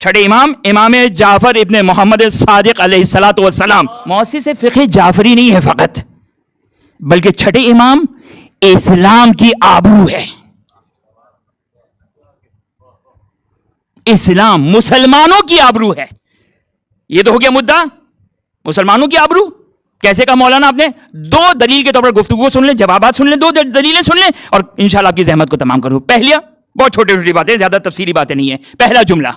چھٹے امام امام جعفر ابن محمد صادق علیہ الصلوۃ والسلام مؤسس فقہ جعفری نہیں ہے فقط، بلکہ چھٹے امام اسلام کی آبرو ہے. اسلام مسلمانوں کی آبرو ہے. یہ تو ہو گیا مدعا مسلمانوں کی آبرو. کیسے کہا مولانا آپ نے؟ دو دلیل کے طور پر گفتگو سن لیں، جوابات سن لیں، دو دلیلیں سن لیں اور انشاءاللہ آپ کی زحمت کو تمام کروں. پہلیا بہت چھوٹی چھوٹی باتیں، زیادہ تفصیلی باتیں نہیں ہیں. پہلا جملہ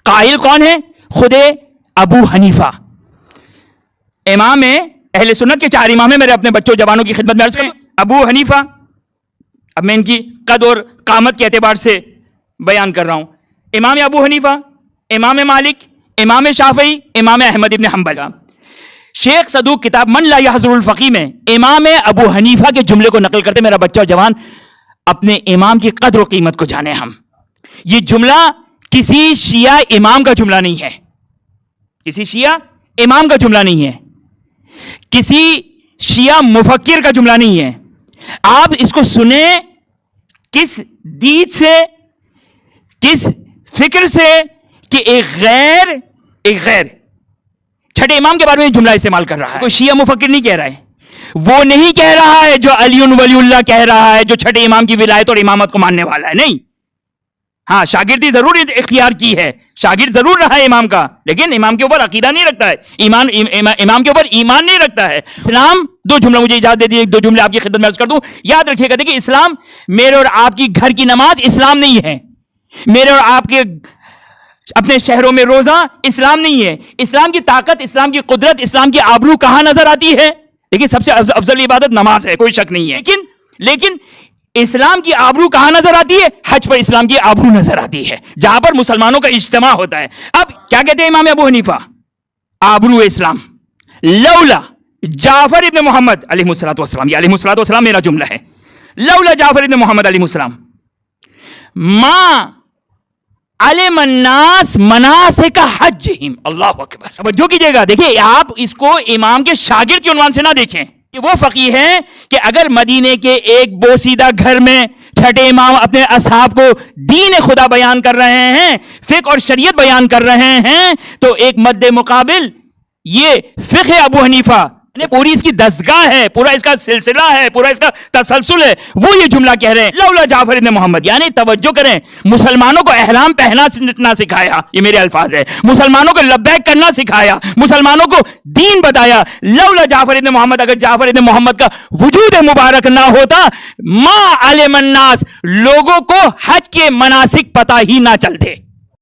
قائل کون ہے؟ خود ابو حنیفہ امام اہل سنت کے 4 امام ہیں. میرے اپنے بچوں جوانوں کی خدمت میں عرض کریں ابو حنیفہ. اب میں ان کی قد اور قامت کے اعتبار سے بیان کر رہا ہوں. امام ابو حنیفہ، امام مالک، امام شافعی، امام احمد ابن حنبل. شیخ صدوق کتاب من لا یحضر الفقی میں امام ابو حنیفہ کے جملے کو نقل کرتے. میرا بچہ جوان اپنے امام کی قدر و قیمت کو جانے. ہم یہ جملہ کسی شیعہ امام کا جملہ نہیں ہے، کسی شیعہ امام کا جملہ نہیں ہے، کسی شیعہ مفکر کا جملہ نہیں ہے. آپ اس کو سنیں کس دید سے، کس فکر سے کہ ایک غیر چھٹے امام کے بارے میں جملہ استعمال کر رہا ہے. کوئی شیعہ مفکر نہیں کہہ رہا ہے، وہ نہیں کہہ رہا ہے جو علی ولی اللہ کہہ رہا ہے، جو چھٹے امام کی ولایت اور امامت کو ماننے والا ہے. نہیں، ہاں شاگردی ضرور اختیار کی ہے، شاگرد ضرور رہا ہے امام کا، لیکن امام کے اوپر عقیدہ نہیں رکھتا ہے، امام کے اوپر ایمان نہیں رکھتا ہے. اسلام، دو جملہ مجھے اجازت دے دیے، 2 جملے آپ کی خدمت میں عرض کر دوں. یاد رکھیے گا، دیکھیں اسلام میرے اور آپ کی گھر کی نماز اسلام نہیں ہے، میرے اور آپ کے اپنے شہروں میں روزہ اسلام نہیں ہے. اسلام کی طاقت، اسلام کی قدرت، اسلام کی آبرو کہاں نظر آتی ہے؟ دیکھیں سب سے افضل عبادت نماز ہے، کوئی شک نہیں ہے. لیکن اسلام کی آبرو کہاں نظر آتی ہے؟ حج پر اسلام کی آبرو نظر آتی ہے، جہاں پر مسلمانوں کا اجتماع ہوتا ہے. اب کیا کہتے ہیں امام ابو حنیفہ؟ آبرو اسلام لولا جعفر ابن محمد علیہ الصلوۃ والسلام، یہ علیہ الصلوۃ والسلام میرا جملہ ہے، لولا جعفر ابن محمد علیہ السلام ما علم الناس مناسک حجہم. اللہ اکبر، توجہ کیجئے گا. دیکھیں آپ اس کو امام کے شاگرد کے عنوان سے نہ دیکھیں کہ وہ فقیہ ہیں کہ اگر مدینے کے ایک بوسیدہ گھر میں چھٹے امام اپنے اصحاب کو دین خدا بیان کر رہے ہیں، فقہ اور شریعت بیان کر رہے ہیں، تو ایک مد مقابل یہ فقہ ابو حنیفہ پوری اس کی دستگاہ ہے، پورا اس کا سلسلہ ہے، پورا اس کا تسلسل ہے. وہ یہ جملہ کہہ رہے ہیں لولا جعفر ابن محمد. یعنی توجہ کریں، مسلمانوں کو احرام پہننا سکھایا، یہ میرے الفاظ ہے، مسلمانوں کو لبیک کرنا سکھایا، مسلمانوں کو دین بتایا. لولا جعفر ابن محمد، اگر جعفر ابن محمد کا وجود مبارک نہ ہوتا، ما علم الناس، لوگوں کو حج کے مناسک پتہ ہی نہ چلتے.